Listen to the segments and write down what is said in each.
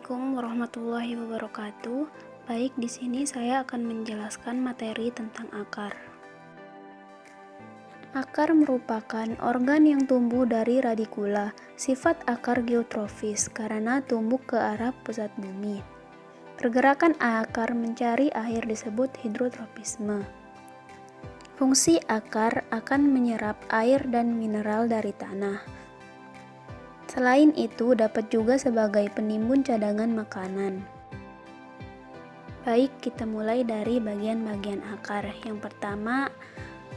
Assalamualaikum warahmatullahi wabarakatuh. Baik, di sini saya akan menjelaskan materi tentang akar. Akar merupakan organ yang tumbuh dari radikula. Sifat akar geotrofis karena tumbuh ke arah pusat bumi. Pergerakan akar mencari air disebut hidrotropisme. Fungsi akar akan menyerap air dan mineral dari tanah. Selain itu, dapat juga sebagai penimbun cadangan makanan. Baik, kita mulai dari bagian-bagian akar. Yang pertama,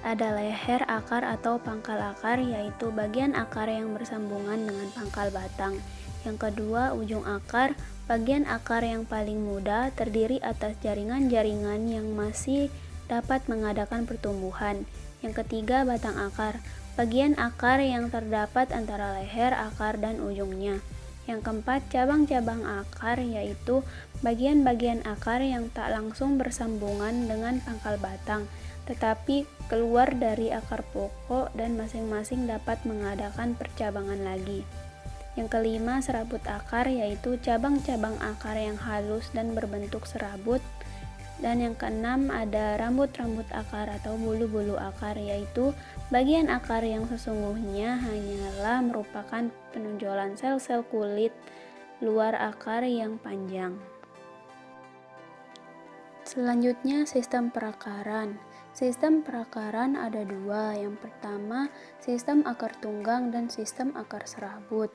ada leher akar atau pangkal akar, yaitu bagian akar yang bersambungan dengan pangkal batang. Yang kedua, ujung akar, bagian akar yang paling muda, terdiri atas jaringan-jaringan yang masih dapat mengadakan pertumbuhan. Yang ketiga, batang akar, bagian akar yang terdapat antara leher akar dan ujungnya. Yang keempat, cabang-cabang akar, yaitu bagian-bagian akar yang tak langsung bersambungan dengan pangkal batang, tetapi keluar dari akar pokok dan masing-masing dapat mengadakan percabangan lagi. Yang kelima, serabut akar, yaitu cabang-cabang akar yang halus dan berbentuk serabut. Dan yang keenam, ada rambut-rambut akar atau bulu-bulu akar, yaitu bagian akar yang sesungguhnya hanyalah merupakan penonjolan sel-sel kulit luar akar yang panjang. Selanjutnya, sistem perakaran. Sistem perakaran ada dua. Yang pertama, sistem akar tunggang dan sistem akar serabut.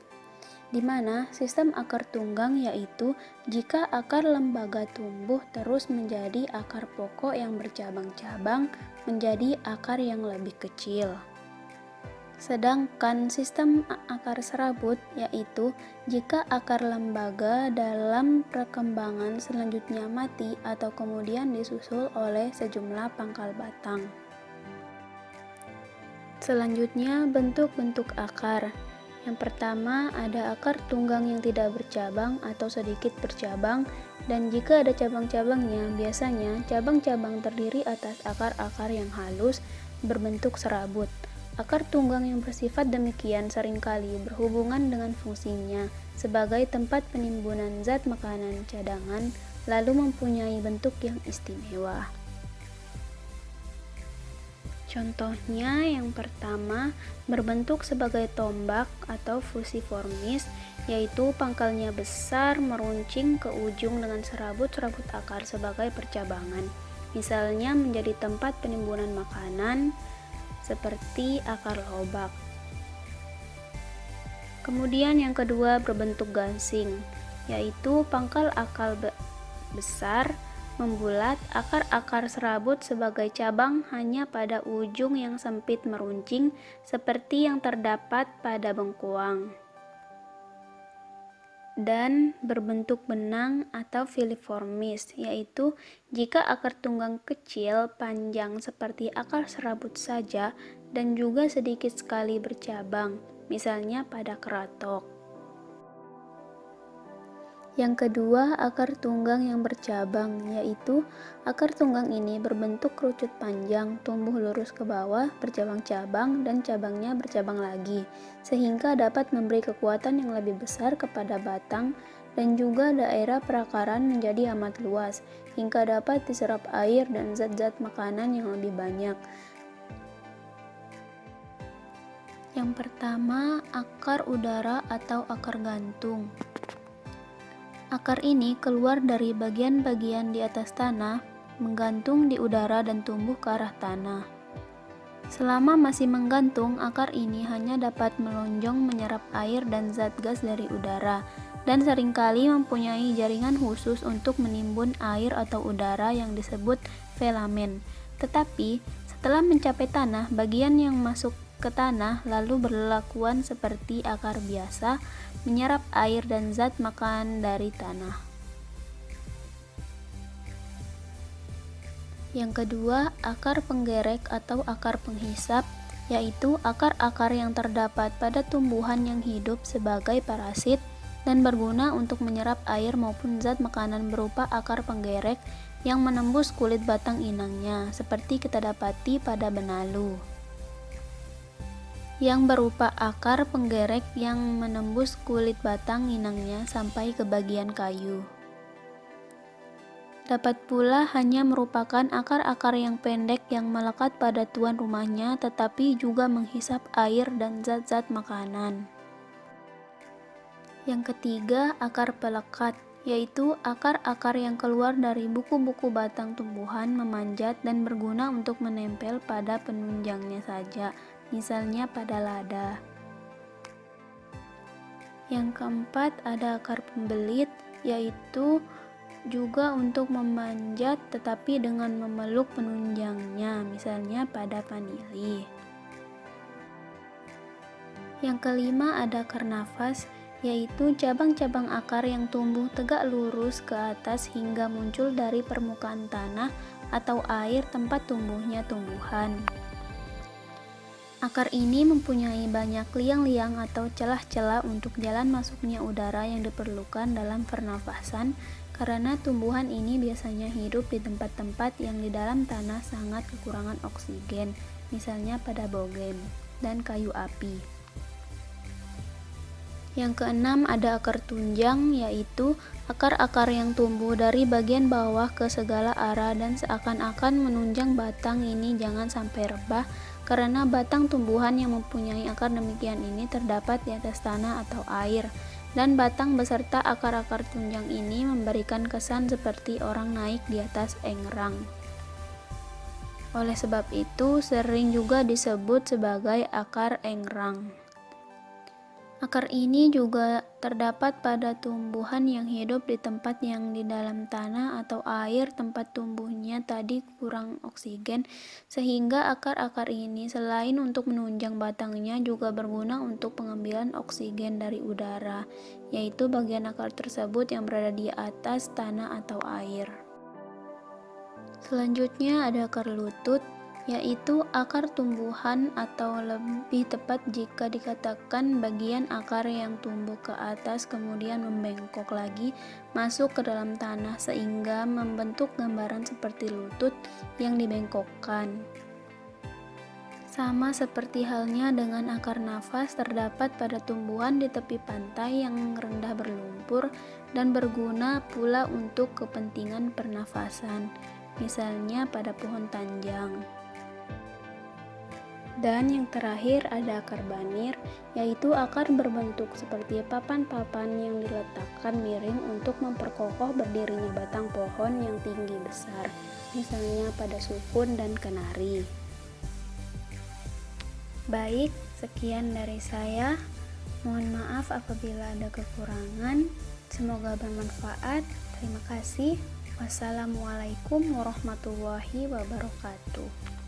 Di mana sistem akar tunggang yaitu jika akar lembaga tumbuh terus menjadi akar pokok yang bercabang-cabang menjadi akar yang lebih kecil. Sedangkan sistem akar serabut yaitu jika akar lembaga dalam perkembangan selanjutnya mati atau kemudian disusul oleh sejumlah pangkal batang. Selanjutnya, bentuk-bentuk akar. Yang pertama, ada akar tunggang yang tidak bercabang atau sedikit bercabang, dan jika ada cabang-cabangnya, biasanya cabang-cabang terdiri atas akar-akar yang halus berbentuk serabut. Akar tunggang yang bersifat demikian seringkali berhubungan dengan fungsinya sebagai tempat penimbunan zat makanan cadangan, lalu mempunyai bentuk yang istimewa. Contohnya, yang pertama, berbentuk sebagai tombak atau fusiformis, yaitu pangkalnya besar meruncing ke ujung dengan serabut-serabut akar sebagai percabangan. Misalnya menjadi tempat penimbunan makanan, seperti akar lobak. Kemudian yang kedua, berbentuk gansing, yaitu pangkal akar besar membulat, akar-akar serabut sebagai cabang hanya pada ujung yang sempit meruncing seperti yang terdapat pada bengkoang. Dan berbentuk benang atau filiformis, yaitu jika akar tunggang kecil panjang seperti akar serabut saja dan juga sedikit sekali bercabang, misalnya pada keratok. Yang kedua, akar tunggang yang bercabang, yaitu akar tunggang ini berbentuk kerucut panjang, tumbuh lurus ke bawah, bercabang-cabang, dan cabangnya bercabang lagi, sehingga dapat memberi kekuatan yang lebih besar kepada batang dan juga daerah perakaran menjadi amat luas, hingga dapat diserap air dan zat-zat makanan yang lebih banyak. Yang pertama, akar udara atau akar gantung. Akar ini keluar dari bagian-bagian di atas tanah, menggantung di udara dan tumbuh ke arah tanah. Selama masih menggantung, akar ini hanya dapat melonjong menyerap air dan zat gas dari udara, dan seringkali mempunyai jaringan khusus untuk menimbun air atau udara yang disebut filamen. Tetapi, setelah mencapai tanah, bagian yang masuk ke tanah lalu berlakuan seperti akar biasa, menyerap air dan zat makan dari tanah. Yang kedua, akar penggerek atau akar penghisap, yaitu akar-akar yang terdapat pada tumbuhan yang hidup sebagai parasit dan berguna untuk menyerap air maupun zat makanan berupa akar penggerek yang menembus kulit batang inangnya, seperti kita dapati pada benalu. yang berupa akar penggerek yang menembus kulit batang inangnya sampai ke bagian kayu. Dapat pula hanya merupakan akar-akar yang pendek yang melekat pada tuan rumahnya tetapi juga menghisap air dan zat-zat makanan. Yang ketiga, akar pelekat, yaitu akar-akar yang keluar dari buku-buku batang tumbuhan memanjat dan berguna untuk menempel pada penunjangnya saja, misalnya pada lada. Yang keempat, ada akar pembelit, yaitu juga untuk memanjat tetapi dengan memeluk penunjangnya, misalnya pada vanili. Yang kelima, ada akar nafas, yaitu cabang-cabang akar yang tumbuh tegak lurus ke atas hingga muncul dari permukaan tanah atau air tempat tumbuhnya tumbuhan. Akar ini mempunyai banyak liang-liang atau celah-celah untuk jalan masuknya udara yang diperlukan dalam pernafasan, karena tumbuhan ini biasanya hidup di tempat-tempat yang di dalam tanah sangat kekurangan oksigen, misalnya pada bogem dan kayu api. Yang keenam, ada akar tunjang, yaitu akar-akar yang tumbuh dari bagian bawah ke segala arah dan seakan-akan menunjang batang ini jangan sampai rebah, karena batang tumbuhan yang mempunyai akar demikian ini terdapat di atas tanah atau air, dan batang beserta akar-akar tunjang ini memberikan kesan seperti orang naik di atas engrang. Oleh sebab itu, sering juga disebut sebagai akar engrang. Akar ini juga terdapat pada tumbuhan yang hidup di tempat yang di dalam tanah atau air tempat tumbuhnya tadi kurang oksigen, sehingga akar-akar ini selain untuk menunjang batangnya juga berguna untuk pengambilan oksigen dari udara, yaitu bagian akar tersebut yang berada di atas tanah atau air. Selanjutnya ada akar lutut, yaitu akar tumbuhan atau lebih tepat jika dikatakan bagian akar yang tumbuh ke atas kemudian membengkok lagi masuk ke dalam tanah sehingga membentuk gambaran seperti lutut yang dibengkokkan. Sama seperti halnya dengan akar nafas terdapat pada tumbuhan di tepi pantai yang rendah berlumpur dan berguna pula untuk kepentingan pernafasan, misalnya pada pohon tanjang. Dan yang terakhir ada akar banir, yaitu akar berbentuk seperti papan-papan yang diletakkan miring untuk memperkokoh berdirinya batang pohon yang tinggi besar, misalnya pada sukun dan kenari. Baik, sekian dari saya. Mohon maaf apabila ada kekurangan. Semoga bermanfaat. Terima kasih. Wassalamualaikum warahmatullahi wabarakatuh.